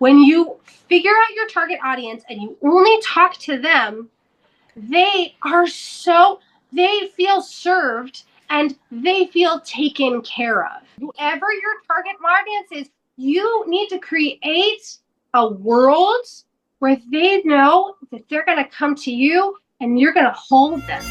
when you figure out your target audience and you only talk to them, they feel served and they feel taken care of. Whoever your target audience is, you need to create a world where they know that they're going to come to you and you're going to hold them.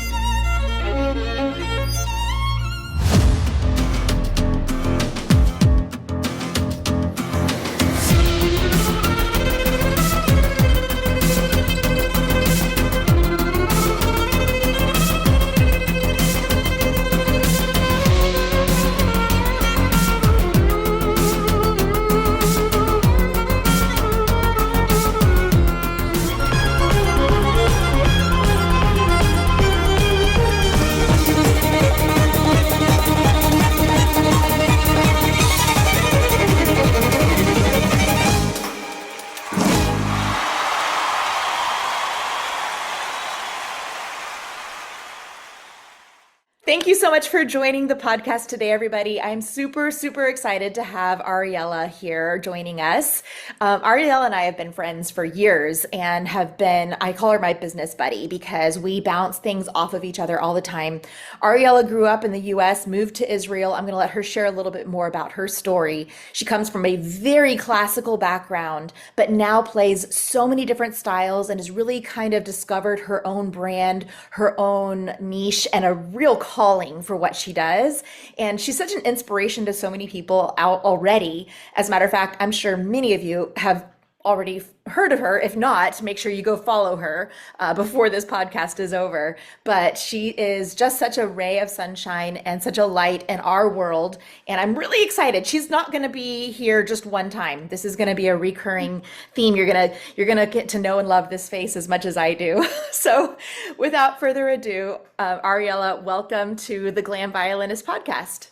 Thank you so much for joining the podcast today, everybody. I'm super, super excited to have Ariella here joining us. Ariella and I have been friends for years and I call her my business buddy because we bounce things off of each other all the time. Ariella grew up in the US, moved to Israel. I'm going to let her share a little bit more about her story. She comes from a very classical background, but now plays so many different styles and has really kind of discovered her own brand, her own niche, and a real calling for what she does. And she's such an inspiration to so many people out already. As a matter of fact, I'm sure many of you have already heard of her. If not, make sure you go follow her before this podcast is over. But she is just such a ray of sunshine and such a light in our world. And I'm really excited. She's not going to be here just one time. This is going to be a recurring theme. You're gonna get to know and love this face as much as I do. So without further ado, Ariella, welcome to the Glam Violinist podcast.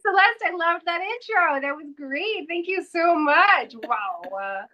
Celeste, I loved that intro. That was great. Thank you so much. Wow.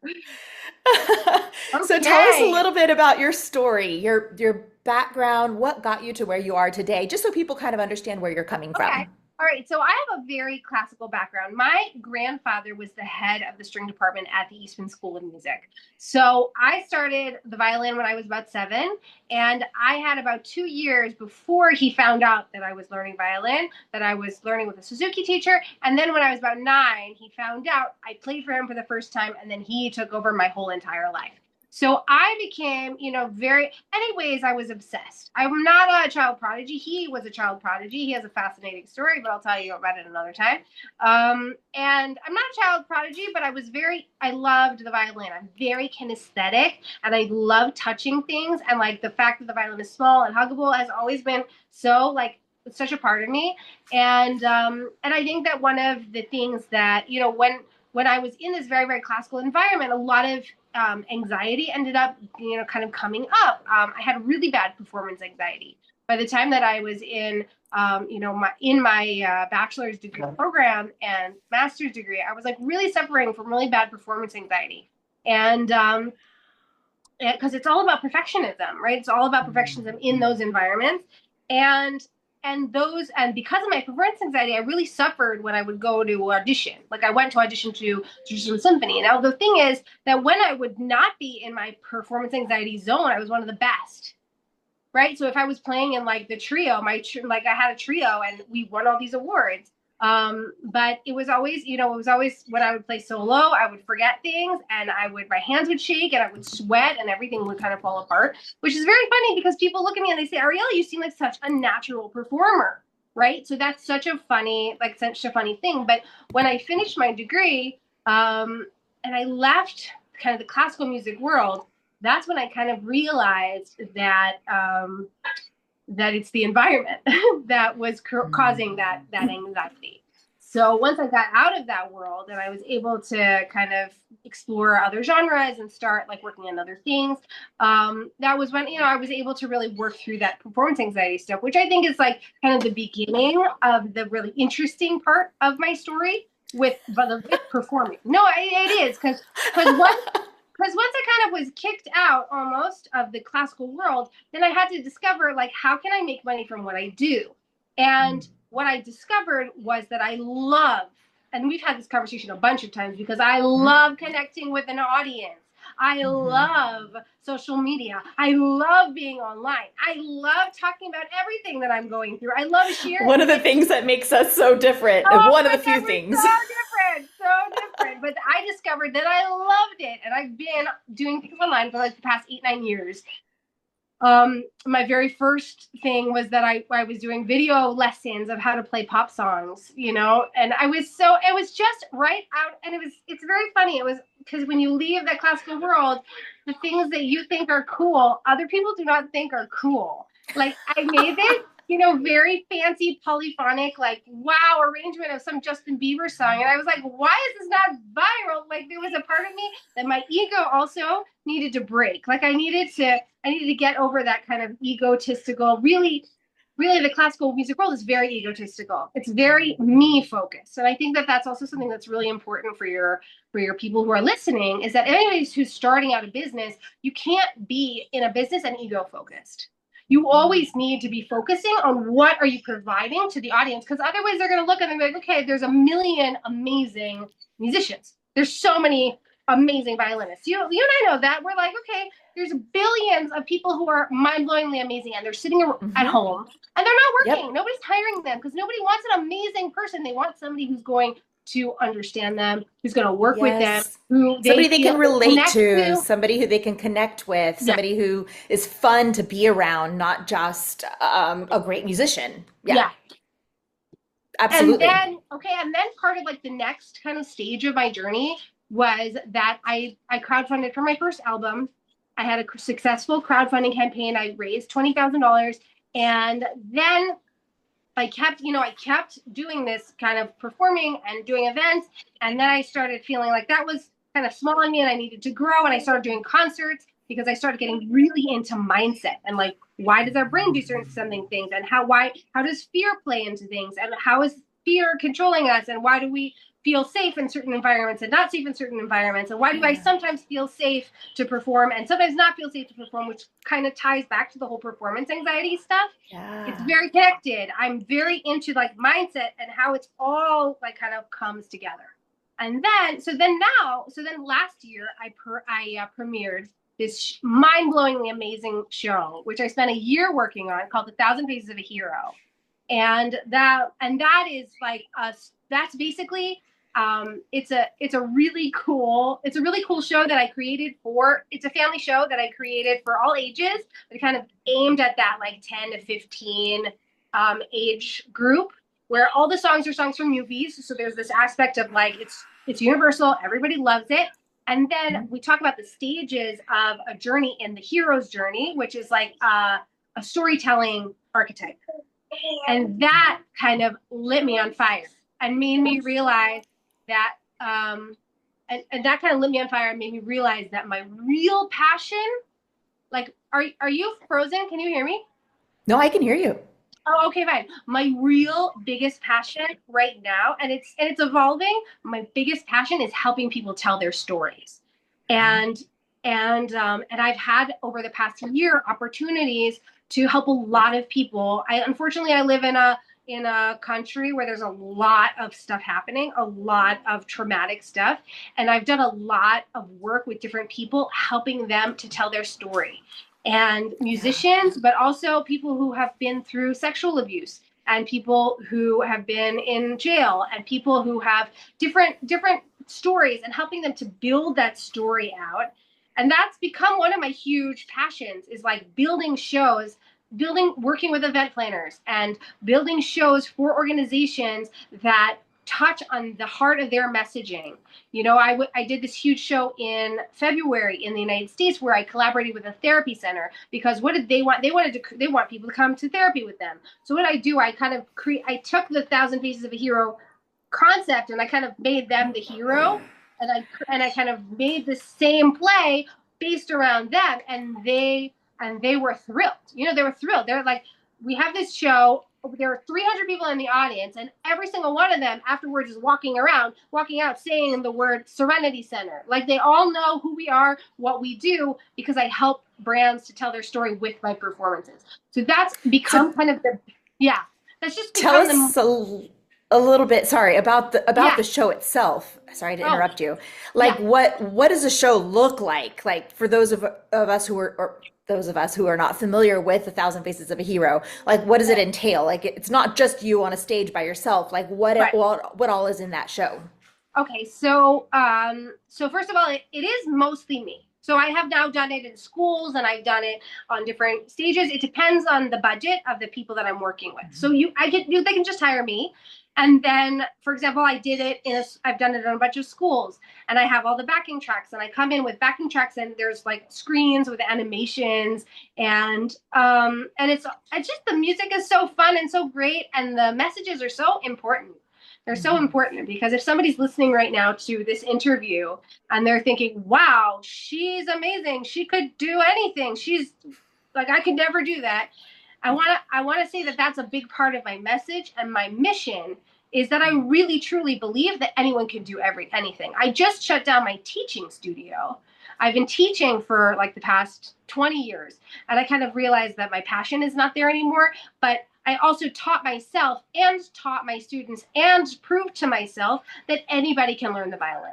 So tell us a little bit about your story, your background, what got you to where you are today, just so people kind of understand where you're coming from. All right, so I have a very classical background. My grandfather was the head of the string department at the Eastman School of Music. So I started the violin when I was about 7, and I had about 2 years before he found out that I was learning violin, that I was learning with a Suzuki teacher, and then when I was about 9, he found out. I played for him for the first time, and then he took over my whole entire life. So I became, anyways, I was obsessed. I'm not a child prodigy. He was a child prodigy. He has a fascinating story, but I'll tell you about it another time. And I'm not a child prodigy, but I loved the violin. I'm very kinesthetic and I love touching things. And like the fact that the violin is small and huggable has always been it's such a part of me. And I think that one of the things that, when I was in this very, very classical environment, a lot of anxiety ended up, kind of coming up. I had really bad performance anxiety. By the time that I was in, my bachelor's degree program and master's degree, I was like really suffering from really bad performance anxiety. And because it's all about perfectionism, right? It's all about perfectionism in those environments. And because of my performance anxiety, I really suffered when I would go to audition. Like I went to audition to Jerusalem Symphony. Now the thing is that when I would not be in my performance anxiety zone, I was one of the best, right? So if I was playing in like the trio, I had a trio and we won all these awards. But it was always when I would play solo, I would forget things and my hands would shake and I would sweat and everything would kind of fall apart, which is very funny because people look at me and they say, Ariella, you seem like such a natural performer, right? So that's such a funny thing. But when I finished my degree, and I left kind of the classical music world, that's when I kind of realized that, that it's the environment that was causing that anxiety. So once I got out of that world and I was able to kind of explore other genres and start like working on other things, that was when, I was able to really work through that performance anxiety stuff, which I think is like kind of the beginning of the really interesting part of my story with performing. No, it is because once I kind of was kicked out almost of the classical world, then I had to discover, like, how can I make money from what I do? And what I discovered was that I love and we've had this conversation a bunch of times because I love connecting with an audience. I Mm-hmm. love social media. I love being online. I love talking about everything that I'm going through. I love sharing. One of the things that makes us so different, Oh one of my the God, few we're things. so different, so different. But I discovered that I loved it, and I've been doing things online for like the past 8, 9 years. My very first thing was that I was doing video lessons of how to play pop songs, and it was just right out, and it's very funny. It was because when you leave that classical world, the things that you think are cool, other people do not think are cool. Like I made this, very fancy polyphonic, like wow, arrangement of some Justin Bieber song. And I was like, why is this not viral? Like there was a part of me that my ego also needed to break. Like I needed to get over that kind of egotistical, really the classical music world is very egotistical. It's very me focused. And I think that that's also something that's really important for your people who are listening is that anybody who's starting out a business, you can't be in a business and ego focused. You always need to be focusing on what are you providing to the audience, because otherwise they're going to look at them and be like, okay, there's a million amazing musicians. There's so many amazing violinists. You and I know that. We're like, okay, there's billions of people who are mind-blowingly amazing, and they're sitting at Mm-hmm. home, and they're not Yep. working. Nobody's hiring them because nobody wants an amazing person. They want somebody who's going to understand them, who's going to work with them, Yes. who they Somebody they feel can they relate connect to, to. somebody who they can connect with, Yeah, somebody who is fun to be around, not just a great musician. Yeah, yeah. And absolutely. then, okay, and then part of like the next kind of stage of my journey was that I crowdfunded for my first album. I had a successful crowdfunding campaign. I raised $20,000, and then I kept doing this kind of performing and doing events. And then I started feeling like that was kind of small on me and I needed to grow. And I started doing concerts because I started getting really into mindset and like, why does our brain do certain things? And how does fear play into things? And how is fear controlling us? And why do we feel safe in certain environments and not safe in certain environments? And why do I Yeah. sometimes feel safe to perform and sometimes not feel safe to perform, which kind of ties back to the whole performance anxiety stuff. It's Yeah. very connected. I'm very into like mindset and how it's all like kind of comes together. And then, so then last year I premiered this mind-blowingly amazing show, which I spent a year working on, called The Thousand Faces of a Hero. And that is like us. That's basically it's a really cool show that I created for. It's a family show that I created for all ages. It kind of aimed at that like 10 to 15 age group, where all the songs are songs from movies. So there's this aspect of like it's universal. Everybody loves it. And then we talk about the stages of a journey in the hero's journey, which is like a storytelling archetype. And that kind of lit me on fire and made me realize that and that kind of lit me on fire and made me realize that my real passion, like are you frozen? Can you hear me? No, I can hear you. Oh, okay, fine. My real biggest passion right now, and it's evolving. My biggest passion is helping people tell their stories, and and I've had over the past year opportunities to help a lot of people. Unfortunately I live in a country where there's a lot of stuff happening, a lot of traumatic stuff, and I've done a lot of work with different people helping them to tell their story, and Yeah. musicians, but also people who have been through sexual abuse and people who have been in jail and people who have different stories and helping them to build that story out. And that's become one of my huge passions is like building shows, working with event planners and building shows for organizations that touch on the heart of their messaging. I did this huge show in February in the United States where I collaborated with a therapy center because what did they want? They want people to come to therapy with them. So what I do, I took the Thousand Faces of a Hero concept and I kind of made them the hero, and I kind of made the same play based around them, and they were thrilled. They were thrilled. They're like, we have this show. There were 300 people in the audience, and every single one of them afterwards is walking out, saying the word Serenity Center. Like they all know who we are, what we do, because I help brands to tell their story with my performances. So that's So become kind of yeah, that's just tell become the us a little bit, sorry, about the Yeah. show itself. Sorry to Oh, interrupt you. Like yeah. what does a show look like? Like for those of us who are or those of us who are not familiar with A Thousand Faces of a Hero, like what does it Right. entail? Like it's not just you on a stage by yourself. Like Right. what all is in that show? Okay, so first of all, it is mostly me. So I have now done it in schools and I've done it on different stages. It depends on the budget of the people that I'm working with. So they can just hire me. And then, for example, I've done it in a bunch of schools and I have all the backing tracks and I come in with backing tracks and there's like screens with animations and it's just the music is so fun and so great and the messages are so important. They're so Mhm. important because if somebody's listening right now to this interview and they're thinking, wow, she's amazing. She could do anything. She's like, I could never do that. I want to say that that's a big part of my message and my mission is that I really truly believe that anyone can do anything. I just shut down my teaching studio. I've been teaching for like the past 20 years and I kind of realized that my passion is not there anymore, but I also taught myself and taught my students and proved to myself that anybody can learn the violin.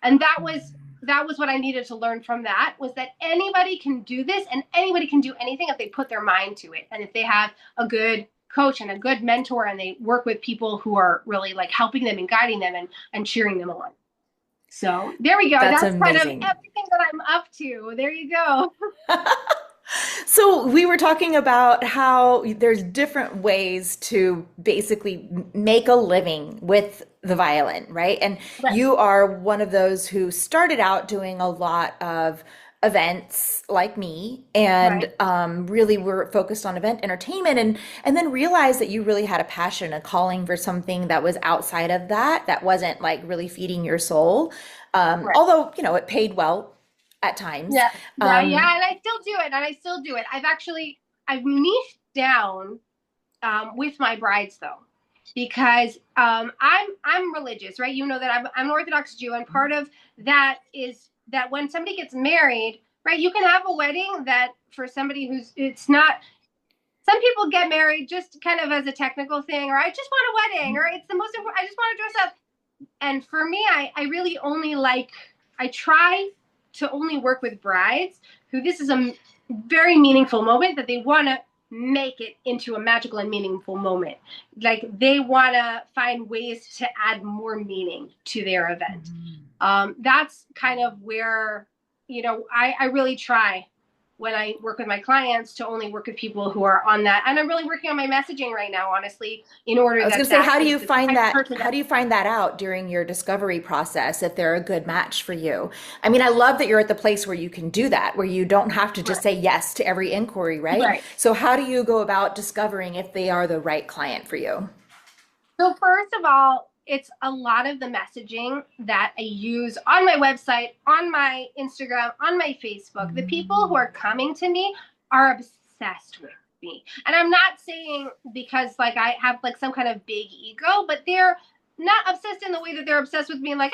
And that was what I needed to learn from that was that anybody can do this and anybody can do anything if they put their mind to it and if they have a good coach and a good mentor and they work with people who are really like helping them and guiding them and cheering them on. So there we go. That's That's kind of amazing. everything that I'm up to. There you go. So we were talking about how there's different ways to basically make a living with the violin, right? And Right. you are one of those who started out doing a lot of events like me and Right. really were focused on event entertainment and then realized that you really had a passion, a calling for something that was outside of that wasn't like really feeding your soul. Right. Although, it paid well at times. Yeah, yeah, Um, yeah, and I still do it, and I still do it. I've niched down with my brides though, because I'm religious, right? You know that I'm an Orthodox Jew, and part of that is that when somebody gets married, right, you can have a wedding that for somebody who's it's not. Some people get married just kind of as a technical thing, or I just want a wedding, or it's the most important. I just want to dress up and for me, I really only I try to only work with brides who this is a very meaningful moment that they want to make it into a magical and meaningful moment. Like they want to find ways to add more meaning to their event. That's kind of where, I really try when I work with my clients to only work with people who are on that. And I'm really working on my messaging right now, honestly, in order I was going that to say, that how do is you the find type of that? person How that do you find that out during your discovery process if they're a good match for you? I mean, I love that you're at the place where you can do that, where you don't have to just right, say yes to every inquiry, right? right. So, how do you go about discovering if they are the right client for you? So first of all, it's a lot of the messaging that I use on my website, on my Instagram, on my Facebook. The people who are coming to me are obsessed with me. And I'm not saying because like I have like some kind of big ego, but they're not obsessed in the way that they're obsessed with me like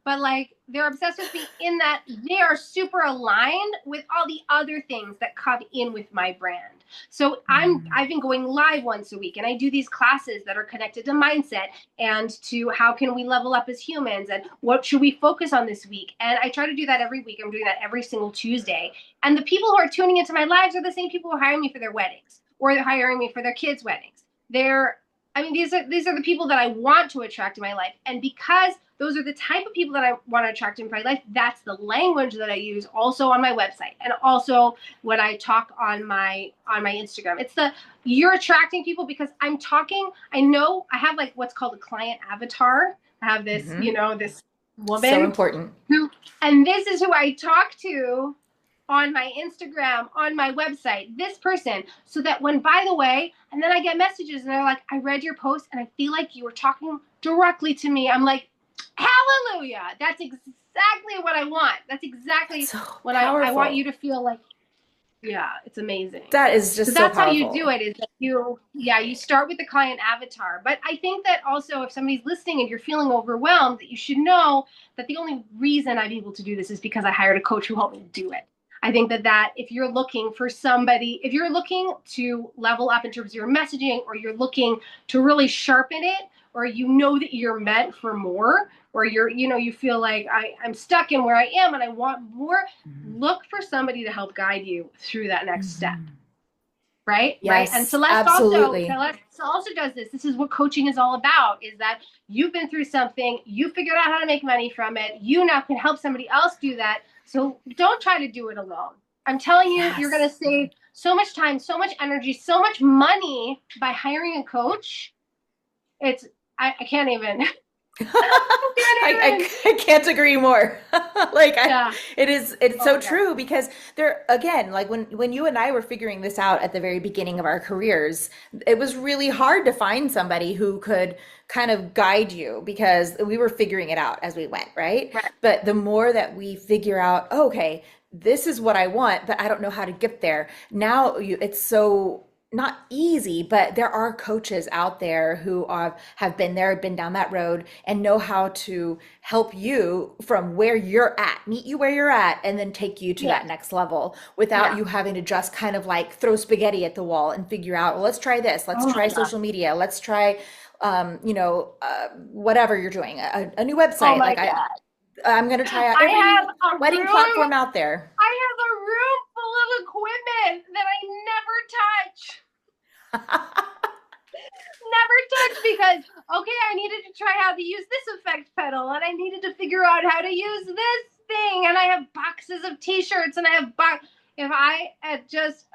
but like they're obsessed with me in that they are super aligned with all the other things that come in with my brand. So I've been going live once a week and I do these classes that are connected to mindset and to how can we level up as humans and what should we focus on this week. And I try to do that every week. I'm doing that every single Tuesday. And the people who are tuning into my lives are the same people who are hiring me for their weddings or they're hiring me for their kids' weddings. These are the people that I want to attract in my life. And because those are the type of people that I want to attract in my life, that's the language that I use also on my website and also when I talk on my Instagram. You're attracting people because I'm talking. I know I have like what's called a client avatar. I have this, Hmm. this So woman important. and this is who I talk to on my Instagram, on my website, this person, so that when, by the way, and then I get messages and they're like, I read your post and I feel like you were talking directly to me. I'm like, hallelujah. That's exactly what I want. That's That's exactly so what I want powerful. you to feel like. Yeah, it's amazing. That is So just so that's how you do powerful. it is that you start with the client avatar. But I think that also if somebody's listening and you're feeling overwhelmed, that you should know that the only reason I'm able to do this is because I hired a coach who helped me do it. I think that if you're looking for somebody, if you're looking to level up in terms of your messaging or you're looking to really sharpen it, or you know that you're meant for more, or you feel like I'm stuck in where I am and I want more, look for somebody to help guide you through that next step. Mhm. Right. And Yes, absolutely. Celeste also does this. This is what coaching is all about, is that you've been through something, you figured out how to make money from it. You now can help somebody else do that. So don't try to do it alone. I'm telling you, you're going Yes. to save so much time, so much energy, so much money by hiring a coach. It's, I can't even, I can't even. I can't agree more. Like Yeah. it's Oh so my God. true because there again, like when you and I were figuring this out at the very beginning of our careers, it was really hard to find somebody who could kind of guide you because we were figuring it out as we went, right? Right. But the more that we figure out, oh, okay, this is what I want, but I don't know how to get there. Now it's so not easy, but there are coaches out there who have been there, been down that road, and know how to help you from where you're at, meet you where you're at, and then take you to Yeah. that next level without Yeah. you having to just kind of like throw spaghetti at the wall and figure out, well, let's try this, let's Oh my try God. social media, let's try, whatever you're doing, a new Oh website. my Like God. I'm going to try out I every have a wedding room platform out there. I have a room full of equipment that I never touch. Never touch because, okay, I needed to try how to use this effect pedal and I needed to figure out how to use this thing. And I have boxes of t-shirts and I have if I had just,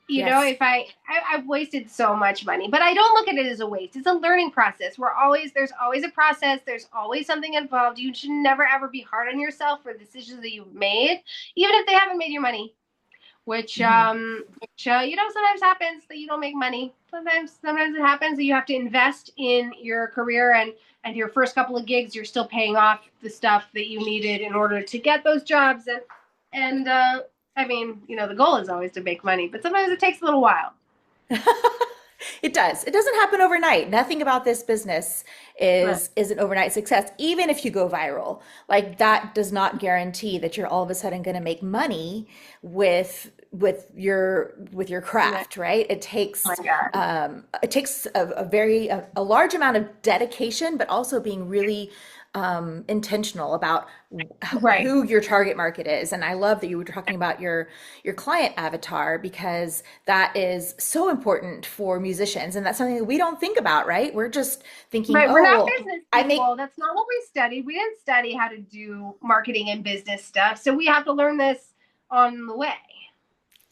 Yes. if I've wasted so much money, but I don't look at it as a waste. It's a learning process. There's always a process. There's always something involved. You should never ever be hard on yourself for decisions that you've made, even if they haven't made you money. Mhm. Sometimes happens that you don't make money. Sometimes it happens that you have to invest in your career, and your first couple of gigs, you're still paying off the stuff that you needed in order to get those jobs. And I mean, the goal is always to make money, but sometimes it takes a little while. It does. It doesn't happen overnight. Nothing about this business Right. is an overnight success. Even if you go viral, like that does not guarantee that you're all of a sudden going to make money with your Right. craft, right? Oh my God. It takes a large amount of dedication, but also being really intentional about Right. who your target market is. And I love that you were talking about your client avatar because that is so important for musicians, and that's something that we don't think about, right? We're just thinking, Right. We're oh, not well, business I make people. That's not what we studied. We didn't study how to do marketing and business stuff. So we have to learn this on the way.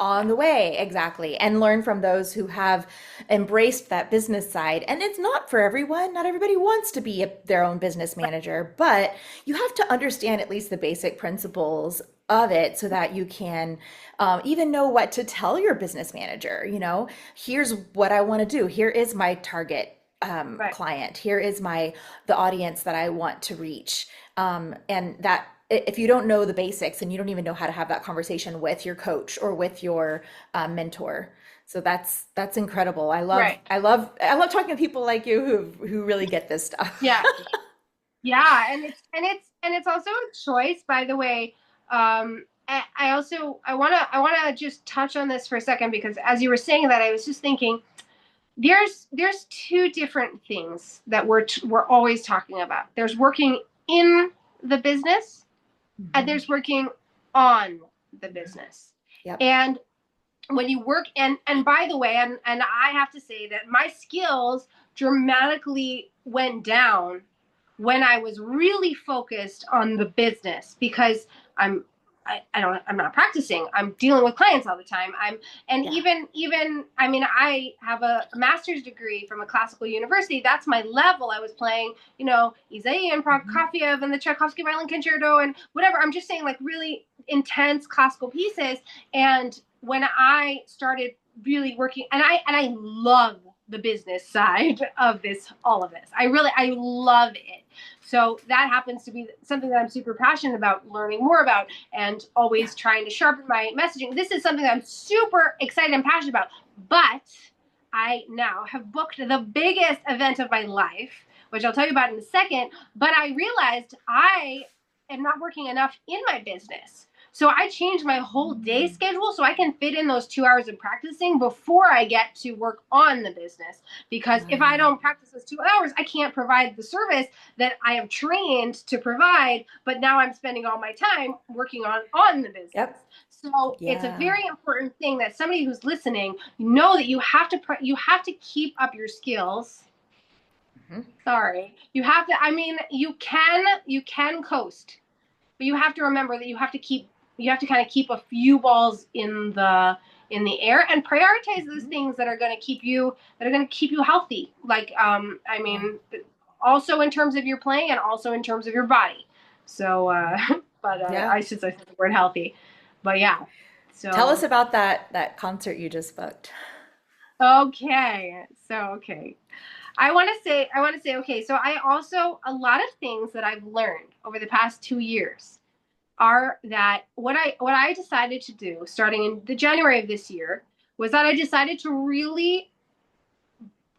on the way, exactly, and learn from those who have embraced that business side. And it's not for everyone. Not everybody wants to be their own business manager, but you have to understand at least the basic principles of it so that you can even know what to tell your business manager. Here's what I want to do. Here is my target Right. client. Here is the audience that I want to reach. And that if you don't know the basics and you don't even know how to have that conversation with your coach or with your mentor. So that's incredible. Right. I love talking to people like you who really get this stuff. Yeah. Yeah. And it's also a choice, by the way. I wanna just touch on this for a second, because as you were saying that, I was just thinking there's two different things that we're always talking about. There's working in the business and Mhm. there's working on the business. Yep. And when you work, and by the way, and I have to say that my skills dramatically went down when I was really focused on the business, because I'm I'm not practicing. I'm dealing with clients all the time. And Yeah. even I mean, I have a master's degree from a classical university. That's my level. I was playing, Isaiah and Mhm. Prokofiev and the Tchaikovsky violin concerto and whatever. I'm just saying, like, really intense classical pieces. And when I started really working, and I love the business side of all of this. I love it. So that happens to be something that I'm super passionate about learning more about, and Yeah. always trying to sharpen my messaging. This is something that I'm super excited and passionate about. But I now have booked the biggest event of my life, which I'll tell you about in a second. But I realized I am not working enough in my business. So I changed my whole day schedule so I can fit in those 2 hours of practicing before I get to work on the business. Because if I Right. don't practice those 2 hours, I can't provide the service that I am trained to provide. But now I'm spending all my time working on the business. Yep. So it's a Yeah. very important thing that somebody who's listening know that you have to keep up your skills. Mhm. Sorry, you have to. I mean, you can coast, but you have to remember that you have to kind of keep a few balls in the air and prioritize those Mhm. things that are going to keep you healthy. Like I Yeah. mean, also in terms of your playing and also in terms of your body. So, but Yeah. I should say the word healthy. But yeah, Tell us so about that concert you just booked. okay. I want to say, okay, so I also, a lot of things that I've learned over the past 2 years are that what I decided to do starting in the January of this year was that I decided to really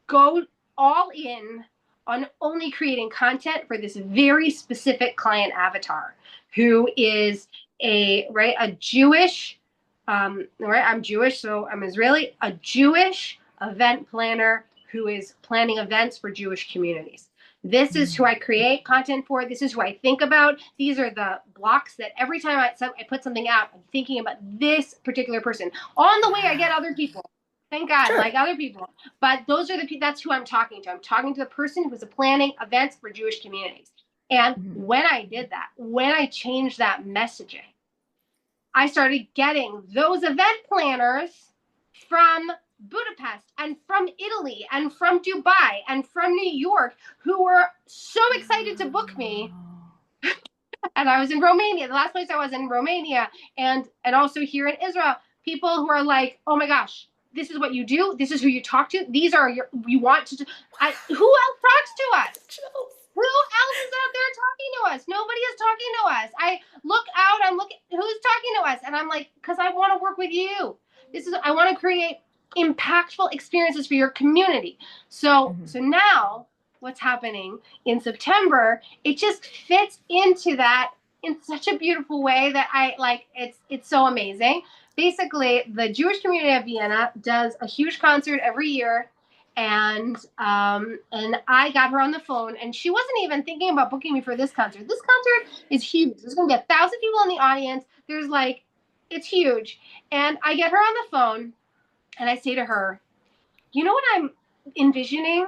go all in on only creating content for this very specific client avatar who is a Jewish, right, I'm Jewish, so I'm Israeli, a Jewish event planner who is planning events for Jewish communities. This is who I create content for. This is who I think about. These are the blocks that every time I put something out, I'm thinking about this particular person. On the way, I get other people. Thank God, Sure. like other people. But that's who I'm talking to. I'm talking to the person who is planning events for Jewish communities. And Mhm. when I did that, when I changed that messaging, I started getting those event planners from Budapest and from Italy and from Dubai and from New York who were so excited to book me. And I was in Romania, the last place I was in Romania, and also here in Israel, people who are like, oh my gosh, this is what you do, this is who you talk to, these are you want to. Who else talks to us? Chills. Who else is out there talking to us? Nobody is talking to us. I look out, I'm looking, who's talking to us? And I'm like, because I want to work with you. I want to create impactful experiences for your community. So Mhm. now what's happening in September, it just fits into that in such a beautiful way that I like. It's so amazing. Basically, the Jewish community of Vienna does a huge concert every year, and I got her on the phone, and she wasn't even thinking about booking me for this concert. This concert is huge. There's gonna be 1,000 people in the audience. It's huge, and I get her on the phone, and I say to her, "You know what I'm envisioning?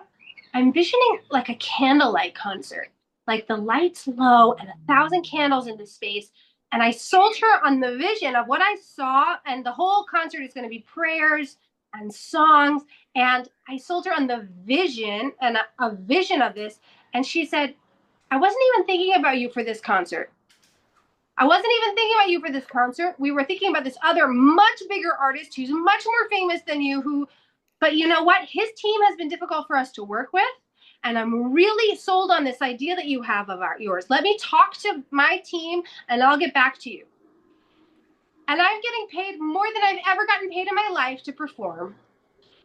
I'm envisioning like a candlelight concert, like the lights low and 1,000 candles in the space." And I sold her on the vision of what I saw, and the whole concert is going to be prayers and songs. And I sold her on the vision and a vision of this. And she said, I wasn't even thinking about you for this concert. I wasn't even thinking about you for this concert. We were thinking about this other much bigger artist who's much more famous than you, but you know what? His team has been difficult for us to work with. And I'm really sold on this idea that you have of yours. Let me talk to my team and I'll get back to you. And I'm getting paid more than I've ever gotten paid in my life to perform.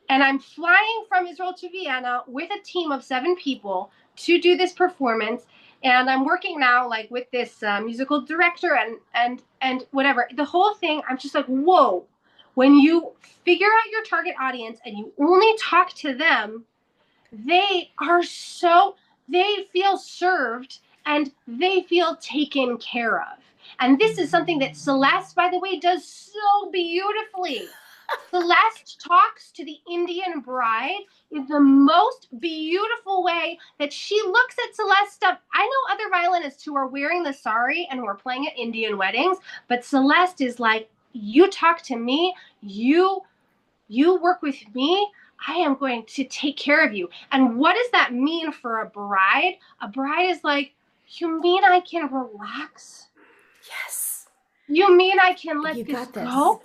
And I'm flying from Israel to Vienna with a team of 7 people to do this performance. And I'm working now like with this musical director and whatever. The whole thing, I'm just like, whoa. When you figure out your target audience and you only talk to them, they are so they feel served and they feel taken care of. And this is something that Celeste, by the way, does so beautifully. Celeste talks to the Indian bride in the most beautiful way that she looks at Celeste stuff. I know other violinists who are wearing the sari and who are playing at Indian weddings, but Celeste is like, you talk to me, you work with me, I am going to take care of you. And what does that mean for a bride? A bride is like, you mean I can relax? Yes. You mean I can You let this got this. go?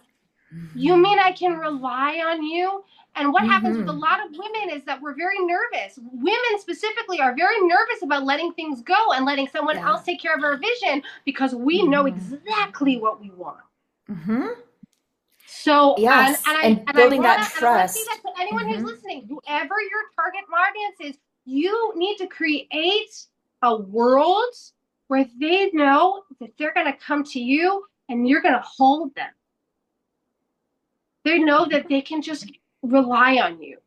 You mean I can rely on you? And what happens with a Mm-hmm. lot of women is that we're very nervous. Women specifically are very nervous about letting things go and letting someone Yeah. else take care of our vision because we know Mm-hmm. exactly what we want. Mm-hmm. So Yes. And building that and I want to say that trust. to anyone who's Mm-hmm. listening, whoever your target audience is, you need to create a world where they know that they're going to come to you and you're going to hold them. They know that they can just rely on you.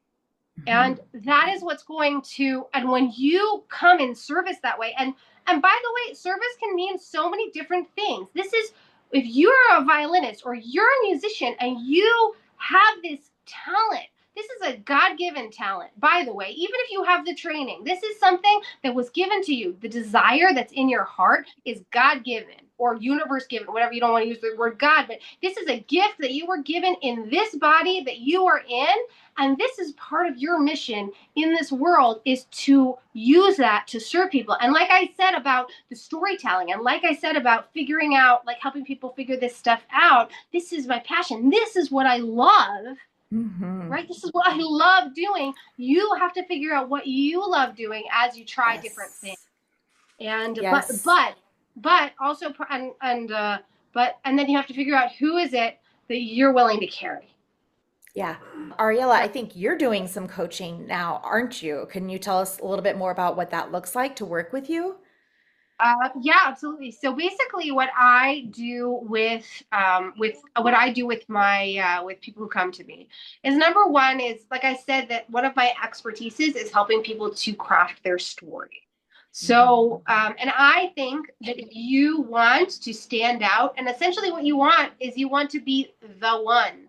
And that is what's going to, and when you come in service that way, and by the way, service can mean so many different things. This is, if you're a violinist or you're a musician and you have this talent, this is a God-given talent, by the way, even if you have the training, this is something that was given to you. The desire that's in your heart is God-given or universe-given, whatever, you don't want to use the word God, but this is a gift that you were given in this body that you are in. And this is part of your mission in this world, is to use that to serve people. And like I said about the storytelling, and like I said about figuring out, like helping people figure this stuff out, this is my passion. This is what I love, right? This is what I love doing. You have to figure out what you love doing as you try different things. And, but also, and then you have to figure out who is it that you're willing to carry. Yeah. Ariella, I think you're doing some coaching now, aren't you? Can you tell us a little bit more about what that looks like to work with you? Yeah, absolutely. So basically what I do with what I do with my with people who come to me is, number one is, like I said, that one of my expertises is helping people to craft their story. So, and I think that if you want to stand out, and essentially what you want is you want to be the one.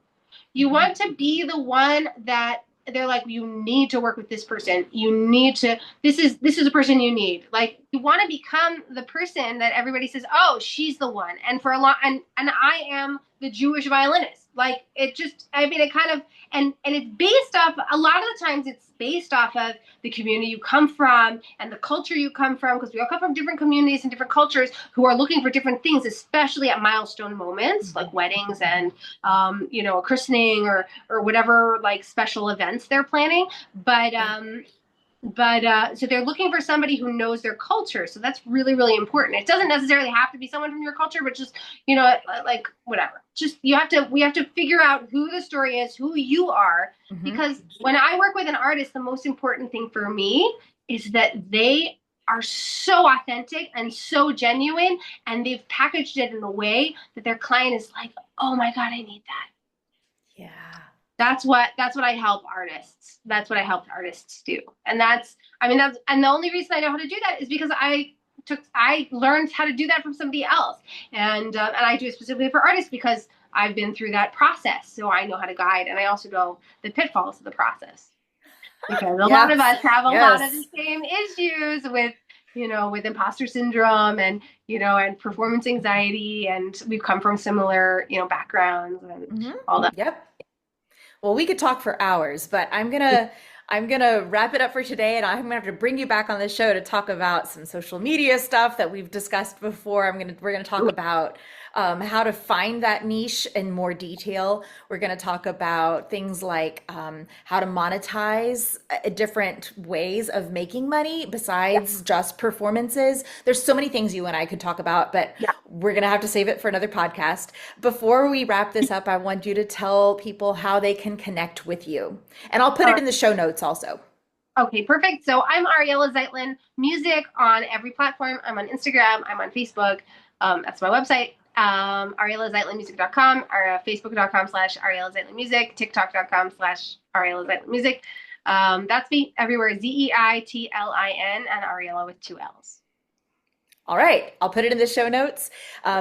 You want to be the one that they're like, you need to work with this person. You need to, this is a person you need. Like, you want to become the person that everybody says, oh, she's the one. And for a lot, and I am the Jewish violinist. Like, it just, I mean, it kind of, and it's based off, a lot of the times it's based off of the community you come from and the culture you come from, because we all come from different communities and different cultures who are looking for different things, especially at milestone moments like weddings and a christening or whatever, like special events they're planning. But so they're looking for somebody who knows their culture. So that's really, really important. It doesn't necessarily have to be someone from your culture, but just, like whatever. Just we have to figure out who the story is, who you are. Because when I work with an artist, the most important thing for me is that they are so authentic and so genuine, and they've packaged it in a way that their client is like, oh my God, I need that. Yeah. That's what I help artists. That's what I help artists do. And and the only reason I know how to do that is because I learned how to do that from somebody else. And I do it specifically for artists because I've been through that process. So I know how to guide, and I also know the pitfalls of the process. Because a lot of us have a lot of the same issues with imposter syndrome and performance anxiety, and we've come from similar, backgrounds and all that. Yep. Well, we could talk for hours, but I'm gonna wrap it up for today, and I'm gonna have to bring you back on the show to talk about some social media stuff that we've discussed before. We're gonna talk about how to find that niche in more detail. We're gonna talk about things like how to monetize different ways of making money besides just performances. There's so many things you and I could talk about, but we're gonna have to save it for another podcast. Before we wrap this up, I want you to tell people how they can connect with you, and I'll put it in the show notes also. Okay, perfect. So I'm Ariella Zeitlin, music on every platform. I'm on Instagram. I'm on Facebook. That's my website. AriellaZeitlinmusic.com, or Facebook.com/Ariella Zeitlin Music, TikTok.com/Ariella Zeitlin Music. That's me everywhere. Zeitlin and Ariella with 2 L's. All right, I'll put it in the show notes.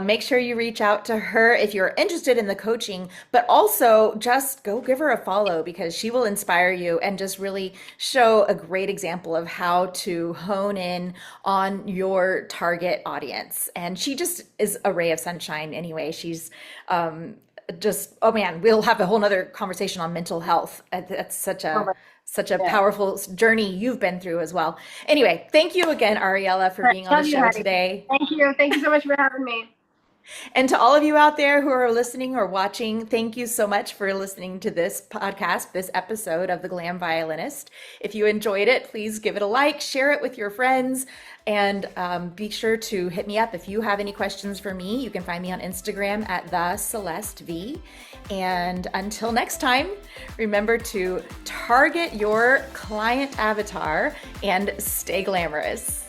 Make sure you reach out to her if you're interested in the coaching, but also just go give her a follow, because she will inspire you and just really show a great example of how to hone in on your target audience. And she just is a ray of sunshine anyway. She's oh man, we'll have a whole nother conversation on mental health. That's such a powerful journey you've been through as well. Anyway, thank you again, Ariella, for being on the show today. Thank you. Thank you so much for having me. And to all of you out there who are listening or watching, thank you so much for listening to this podcast, this episode of The Glam Violinist. If you enjoyed it, please give it a like, share it with your friends, and be sure to hit me up if you have any questions for me. You can find me on Instagram at @TheCelesteV. And until next time, remember to target your client avatar and stay glamorous.